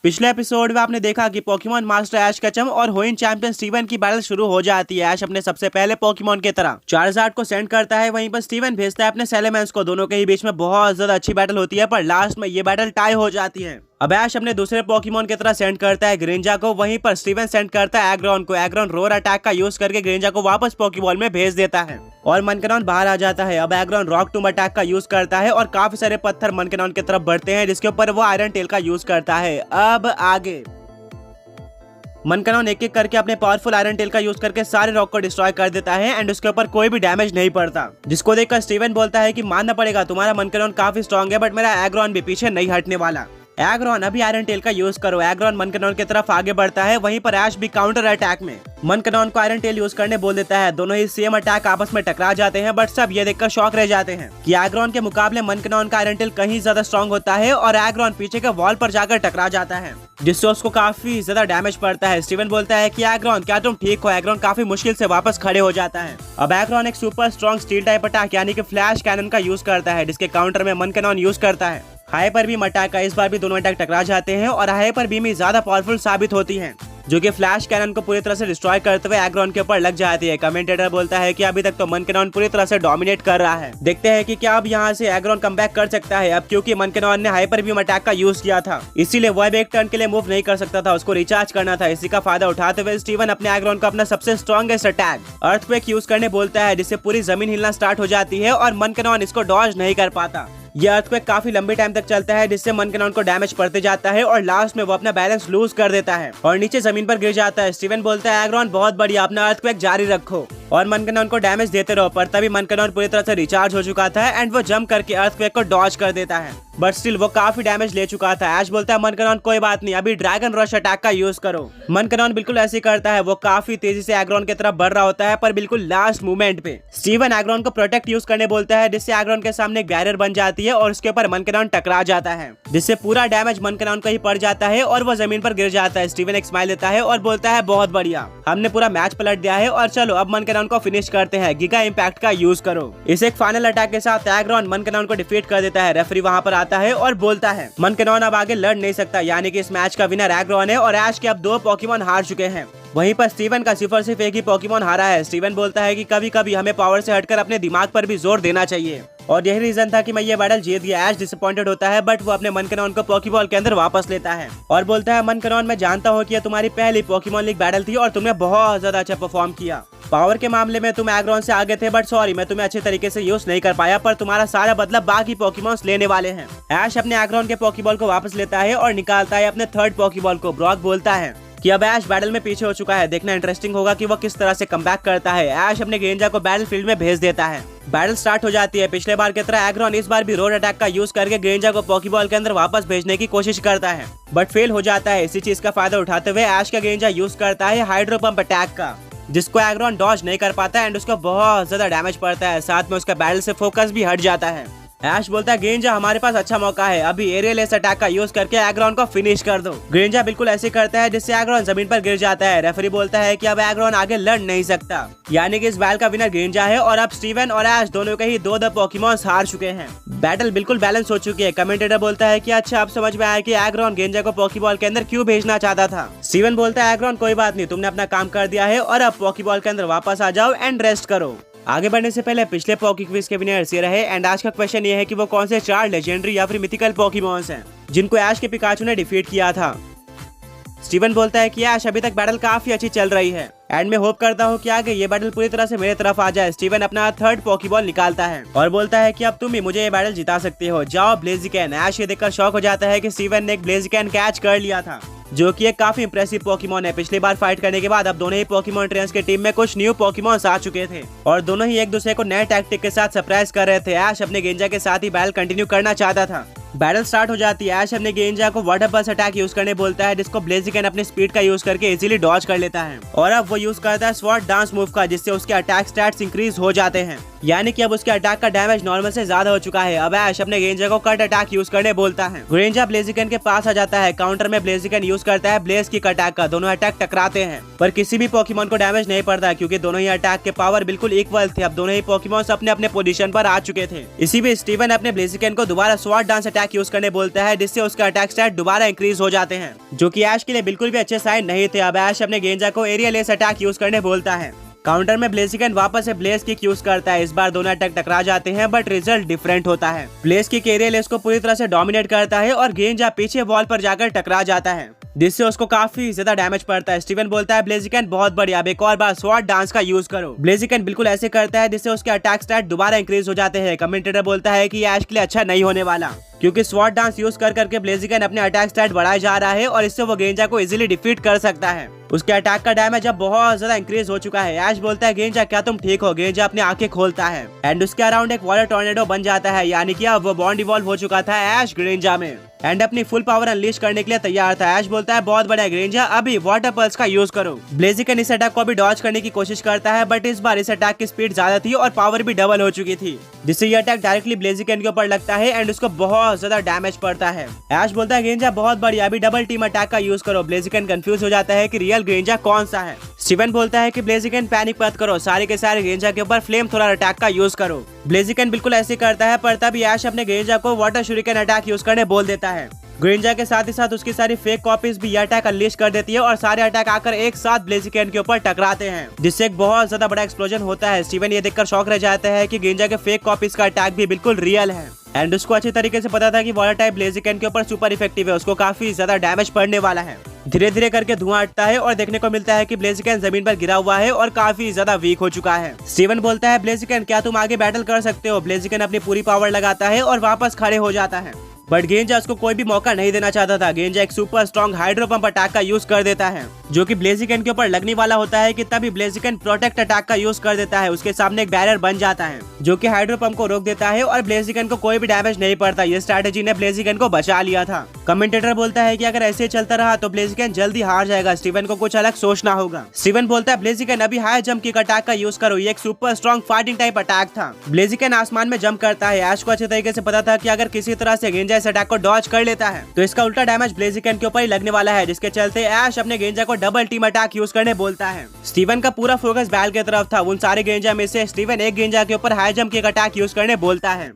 पिछले एपिसोड में आपने देखा कि पोकेमॉन मास्टर ऐश केचम और होइन चैंपियन स्टीवन की बैटल शुरू हो जाती है। ऐश अपने सबसे पहले पोकेमॉन की तरह चार्जार्ड को सेंड करता है, वहीं पर स्टीवन भेजता है अपने सैलेमेंस को। दोनों के ही बीच में बहुत ज्यादा अच्छी बैटल होती है, पर लास्ट में ये बैटल टाई हो जाती है। अब ऐश अपने दूसरे पोकेमॉन की तरह सेंड करता है ग्रेंजा को, वहीं पर स्टीवन सेंड करता है एग्रॉन को। एग्रॉन रोर अटैक का यूज करके ग्रेंजा को वापस पोकेबॉल में भेज देता है और मनकनॉन बाहर आ जाता है। अब एग्रॉन रॉक टूम अटैक का यूज करता है और काफी सारे पत्थर मनकनॉन की तरफ बढ़ते हैं, जिसके ऊपर वो आयरन टेल का यूज करता है। अब आगे मनकनॉन एक एक करके अपने पावरफुल आयरन टेल का यूज करके सारे रॉक को डिस्ट्रॉय कर देता है एंड उसके ऊपर कोई भी डैमेज नहीं पड़ता, जिसको देखकर स्टीवन बोलता है कि मानना पड़ेगा तुम्हारा मनकनॉन काफी स्ट्रॉन्ग है, बट मेरा एग्रॉन भी पीछे नहीं हटने वाला। एग्रॉन अभी आयरन टेल का यूज करो। एग्रॉन मनकनॉन की तरफ आगे बढ़ता है, वहीं पर ऐश भी काउंटर अटैक में मनकनॉन को आयरन टेल यूज करने बोल देता है। दोनों ही सेम अटैक आपस में टकरा जाते हैं, बट सब ये देखकर शॉक रह जाते हैं कि एग्रॉन के मुकाबले मनकनॉन का आयरन टेल कहीं ज्यादा स्ट्रॉन्ग होता है और एग्रॉन पीछे के वॉल पर जाकर टकरा जाता है, जिससे उसको काफी ज्यादा डैमेज पड़ता है। स्टीवन बोलता है कि एग्रॉन क्या तुम ठीक हो? एग्रॉन काफी मुश्किल से वापस खड़े हो जाता है। अब एग्रॉन एक super strong steel type attack यानी कि फ्लैश कैनन का यूज करता है, जिसके काउंटर में मनकनॉन यूज करता है हाइपर बीम अटैक का। इस बार भी दोनों अटैक टकरा जाते हैं और हाइपर बीम ही ज्यादा पावरफुल साबित होती है, जो कि फ्लैश कैनन को पूरी तरह से डिस्ट्रॉय करते हुए एग्रॉन के ऊपर लग जाती है। कमेंटेटर बोलता है कि अभी तक तो मनकनॉन पूरी तरह से डोमिनेट कर रहा है, देखते हैं कि क्या अब यहाँ से एग्रॉन कमबैक कर सकता है। अब क्योंकि मनकनॉन ने हाइपर बीम अटैक का यूज किया था, इसीलिए वो अब एक टर्न के लिए मूव नहीं कर सकता था, उसको रिचार्ज करना था। इसी का फायदा उठाते हुए स्टीवन अपने एग्रॉन को अपना सबसे स्ट्रॉन्गेस्ट अटैक अर्थक्वेक यूज करने बोलता है, जिससे पूरी जमीन हिलना स्टार्ट हो जाती है और मनकनॉन इसको डॉज नहीं कर पाता। यह अर्थक्वेक काफी लंबे टाइम तक चलता है, जिससे मनकनॉन को डैमेज पड़ते जाता है और लास्ट में वो अपना बैलेंस लूज कर देता है और नीचे जमीन पर गिर जाता है। स्टीवन बोलता है एग्रॉन बहुत बढ़िया, अपना अर्थक्वेक जारी रखो और मनकनॉन को डैमेज देते रहो, पर तभी मनकनॉन पूरी तरह से रिचार्ज हो चुका था एंड वो जंप करके अर्थक्वेक को डॉज कर देता है, बट स्टिल वो काफी डैमेज ले चुका था। ऐश बोलता है मनकनॉन कोई बात नहीं, अभी ड्रैगन रश अटैक का यूज करो। मनकनॉन बिल्कुल ऐसे करता है, वो काफी तेजी से एग्रॉन की तरफ बढ़ रहा होता है, पर बिल्कुल लास्ट मोमेंट पे स्टीवन एग्रॉन को प्रोटेक्ट यूज करने बोलता है, जिससे एग्रॉन के सामने एक बैरियर बन जाती है और उसके ऊपर मनकनॉन टकरा जाता है, जिससे पूरा डैमेज मनकनॉन को ही पड़ जाता है और वो जमीन पर गिर जाता है। स्टीवन एक स्माइल देता है और बोलता है बहुत बढ़िया, हमने पूरा मैच पलट दिया है और चलो अब मनकनॉन को फिनिश करते हैं, गीगा इम्पैक्ट का यूज करो। इस एक फाइनल अटैक के साथ एग्रॉन मनकनॉन को डिफीट कर देता है। रेफरी वहां पर आता है और बोलता है मनकनॉन अब आगे लड़ नहीं सकता, यानी कि इस मैच का विनर एग्रॉन है और ऐश के अब 2 पोकेमॉन हार चुके हैं। वहीं पर स्टीवन का सिर्फ एक ही पोकेमॉन हारा है। स्टीवन बोलता है कि कभी कभी हमें पावर से हटकर अपने दिमाग पर भी जोर देना चाहिए और यही रीजन था कि मैं ये बैटल जीत गया। ऐश डिसअपॉइंटेड होता है, बट वो अपने मनकनॉन को पोकेबॉल के अंदर वापस लेता है और बोलता है मनकनॉन मैं जानता हूँ कि ये तुम्हारी पहली पोकेमॉन लीग बैटल थी और तुमने बहुत ज्यादा अच्छा परफॉर्म किया। पावर के मामले में तुम एग्रॉन से आगे थे, बट सॉरी मैं तुम्हें अच्छे तरीके से यूज नहीं कर पाया, पर तुम्हारा सारा बदला बाकी पोकेमॉन्स लेने वाले हैं। ऐश अपने एग्रॉन के पोकेबॉल को वापस लेता है और निकालता है अपने थर्ड पोकेबॉल को। ब्रॉक बोलता है कि अब ऐश बैटल में पीछे हो चुका है, देखना इंटरेस्टिंग होगा कि वो किस तरह से कमबैक करता है। ऐश अपने ग्रेंजा को बैटल फील्ड में भेज देता है। बैटल स्टार्ट हो जाती है। पिछले बार की तरह एग्रॉन इस बार भी रोड अटैक का यूज करके ग्रेंजा को पोकेबॉल के अंदर वापस भेजने की कोशिश करता है, बट फेल हो जाता है। इसी चीज का फायदा उठाते हुए ऐश का ग्रेंजा यूज करता है हाइड्रो पंप अटैक का, जिसको एग्रॉन डॉज नहीं कर पाता एंड उसको बहुत ज्यादा डैमेज पड़ता है, साथ में उसका बैटल से फोकस भी हट जाता है। ऐश बोलता है ग्रेंजा हमारे पास अच्छा मौका है, अभी एरियल एस अटैक का यूज करके एग्रॉन को फिनिश कर दो। ग्रेंजा बिल्कुल ऐसे करता है, जिससे एग्रॉन जमीन पर गिर जाता है। रेफरी बोलता है कि अब एग्रॉन आगे लड़ नहीं सकता, यानी कि इस बैटल का विनर ग्रेंजा है और अब स्टीवन और ऐश दोनों के ही 2 पोकेमॉन्स हार चुके हैं। बैटल बिल्कुल बैलेंस हो चुकी है। कमेंटेटर बोलता है कि अच्छा अब समझ में आया कि एग्रॉन ग्रेंजा को पोकेबॉल के अंदर क्यों भेजना चाहता था। स्टीवन बोलता है एग्रॉन कोई बात नहीं, तुमने अपना काम कर दिया है और अब पोकेबॉल के अंदर वापस आ जाओ एंड रेस्ट करो। आगे बढ़ने से पहले पिछले पोके क्विज के विनर्स ये रहे एंड आज का क्वेश्चन ये है कि वो कौन से 4 लेजेंडरी या फिर मिथिकल पोकेमॉन्स हैं जिनको ऐश के पिकाचू ने डिफीट किया था। स्टीवन बोलता है कि ऐश अभी तक बैटल काफी अच्छी चल रही है एंड मैं होप करता हूँ कि आगे ये बैटल पूरी तरह से मेरे तरफ आ जाए। स्टीवन अपना थर्ड पोकेबॉल निकालता है और बोलता है कि अब तुम ही मुझे ये बैटल जिता सकते हो, जाओ ब्लेजिकैन। ऐश ये देखकर शॉक हो जाता है कि स्टीवन ने एक ब्लेजिकैन कैच कर लिया था, जो कि एक काफी इंप्रेसिव पोकेमॉन है। पिछली बार फाइट करने के बाद अब दोनों ही पोकेमॉन ट्रेनर्स के टीम में कुछ न्यू पोकेमॉन्स आ चुके थे और दोनों ही एक दूसरे को नए टैक्टिक के साथ सरप्राइज कर रहे थे। ऐश अपने ग्रेंजा के साथ ही बैटल कंटिन्यू करना चाहता था। बैटल स्टार्ट हो जाती है। ऐश अपने ग्रेंजा को वाटर पल्स अटैक यूज करने बोलता है, जिसको ब्लेजिकैन अपनी स्पीड का यूज करके इजीली डॉज कर लेता है और अब वो यूज करता है स्वॉर्ड डांस मूव का, जिससे उसके अटैक स्टैट्स इंक्रीज हो जाते हैं। यानी कि अब उसके अटैक का डैमेज नॉर्मल से ज्यादा हो चुका है। अब ऐश अपने ग्रेंजा को कट अटैक यूज करने बोलता है। ग्रेंजा ब्लेजिकन के पास आ जाता है। काउंटर में ब्लेजिकन यूज करता है ब्लेज की अटैक का। दोनों अटैक टकराते हैं पर किसी भी पोकेमॉन को डैमेज नहीं पड़ता क्योंकि दोनों ही अटैक के पावर बिल्कुल इक्वल थे। अब दोनों ही पोकेमॉन्स अपने अपने पोजीशन पर आ चुके थे। इसी बीच स्टीवन अपने ब्लेजिकन को दोबारा स्वॉर्ड डांस अटैक यूज करने बोलता है जिससे उसके अटैक स्टैट दोबारा इंक्रीज हो जाते हैं, जो कि ऐश के लिए बिल्कुल भी अच्छे साइन नहीं थे। अब ऐश अपने ग्रेंजा को एरियल एस अटैक यूज करने बोलता है। काउंटर में ब्लेजिकन वापस से ब्लेज किक यूज करता है। इस बार दोनों अटैक टकरा जाते हैं बट रिजल्ट डिफरेंट होता है। ब्लेज किक एरियल एस को पूरी तरह से डोमिनेट करता है और ग्रेंजा पीछे वॉल पर जाकर टकरा जाता है जिससे उसको काफी ज्यादा डैमेज पड़ता है। स्टीवन बोलता है ब्लेजिकन बहुत बढ़िया, अब एक और बार स्वॉर्ड डांस का यूज करो। ब्लेजिकन बिल्कुल ऐसे करता है जिससे उसके अटैक स्टैट दोबारा इंक्रीज हो जाते हैं। कमेंटेटर बोलता है कि ऐश के लिए अच्छा नहीं होने वाला क्योंकि स्वॉर्ड डांस यूज करके ब्लेजिकन अपने अटैक स्टैट बढ़ाया जा रहा है और इससे वो ग्रेंजा को इजीली डिफीट कर सकता है। उसके अटैक का डैमेज अब बहुत ज्यादा इंक्रीज हो चुका है। ऐश बोलता है ग्रेंजा क्या तुम ठीक हो? ग्रेंजा अपनी आंखें खोलता है एंड उसके अराउंड एक वाटर टॉर्नेडो बन जाता है, यानी कि अब वो बॉन्ड इवॉल्व हो चुका था ऐश ग्रेंजा में एंड अपनी फुल पावर अनलीश करने के लिए तैयार था। ऐश बोलता है बहुत बढ़िया ग्रेंजा, अभी वाटर पल्स का यूज करो। ब्लेजिकन इस अटैक को भी डॉज करने की कोशिश करता है बट इस बार इस अटैक की स्पीड ज्यादा थी और पावर भी डबल हो चुकी थी जिससे ये अटैक डायरेक्टली ब्लेजिकन के ऊपर लगता है एंड उसको बहुत ज्यादा डैमेज पड़ता है। ऐश बोलता है ग्रेंजा बहुत बढ़िया, अभी डबल टीम अटैक का यूज करो। ब्लेजिकन कंफ्यूज हो जाता है कि रियल ग्रेंजा कौन सा है। स्टीवन बोलता है कि ब्लेजिकन पैनिक मत करो, सारे के सारे ग्रेंजा के ऊपर फ्लेम थ्रोअर अटैक का यूज करो। ब्लेजिकन बिल्कुल ऐसे करता है पर तभी ऐश अपने ग्रेंजा को वाटर शूरिकेन अटैक यूज करने बोल देता है। ग्रेंजा के साथ ही साथ उसकी सारी फेक कॉपीज भी यह अटैक अनलीश कर देती है और सारे अटैक आकर एक साथ ब्लेजिकन के ऊपर टकराते हैं जिससे एक बहुत ज्यादा बड़ा एक्सप्लोजन होता है। स्टीवन ये देखकर शॉक रह जाता है कि ग्रेंजा के फेक कॉपीज का अटैक भी बिल्कुल रियल है एंड उसको अच्छी तरीके से पता था कि वाटर टाइप ब्लेजिकन के ऊपर सुपर इफेक्टिव है, उसको काफी ज्यादा डैमेज पड़ने वाला है। धीरे धीरे करके धुआं हटता है और देखने को मिलता है कि ब्लेजिकन जमीन पर गिरा हुआ है और काफी ज्यादा वीक हो चुका है। स्टीवन बोलता है ब्लेजिकन क्या तुम आगे बैटल कर सकते हो? ब्लेजिकन अपनी पूरी पावर लगाता है और वापस खड़े हो जाता है बट ग्रेंजा उसको कोई भी मौका नहीं देना चाहता था। ग्रेंजा एक super strong hydro pump attack का यूज कर देता है जो कि ब्लेजिकन के ऊपर लगने वाला होता है कि तभी ब्लेजिकन प्रोटेक्ट अटैक का यूज कर देता है। उसके सामने एक बैरियर बन जाता है जो कि हाइड्रो पंप को रोक देता है और ब्लेजिकन को कोई भी डैमेज नहीं पड़ता। ये स्ट्रैटेजी ने ब्लेजिकन को बचा लिया था। कमेंटेटर बोलता है कि अगर ऐसे चलता रहा तो ब्लेजिकन जल्दी हार जाएगा, स्टीवन को कुछ अलग सोचना होगा। स्टीवन बोलता है ब्लेजिकन अभी हाई जंप किक अटैक का यूज करो, ये एक super strong fighting type attack था। ब्लेजिकन आसमान में जंप करता है। ऐश को अच्छे तरीके से पता था कि अगर किसी तरह से ग्रेंजा इस अटैक को डॉज कर लेता है तो इसका उल्टा डैमेज ब्लेजिकन के ऊपर ही लगने वाला है, जिसके चलते ऐश अपने ग्रेंजा को डबल टीम अटैक यूज करने बोलता है। स्टीवन का पूरा फोकस बैल की तरफ था। उन सारे ग्रेंजा में से स्टीवन एक ग्रेंजा के ऊपर high jump kick attack use करने बोलता है।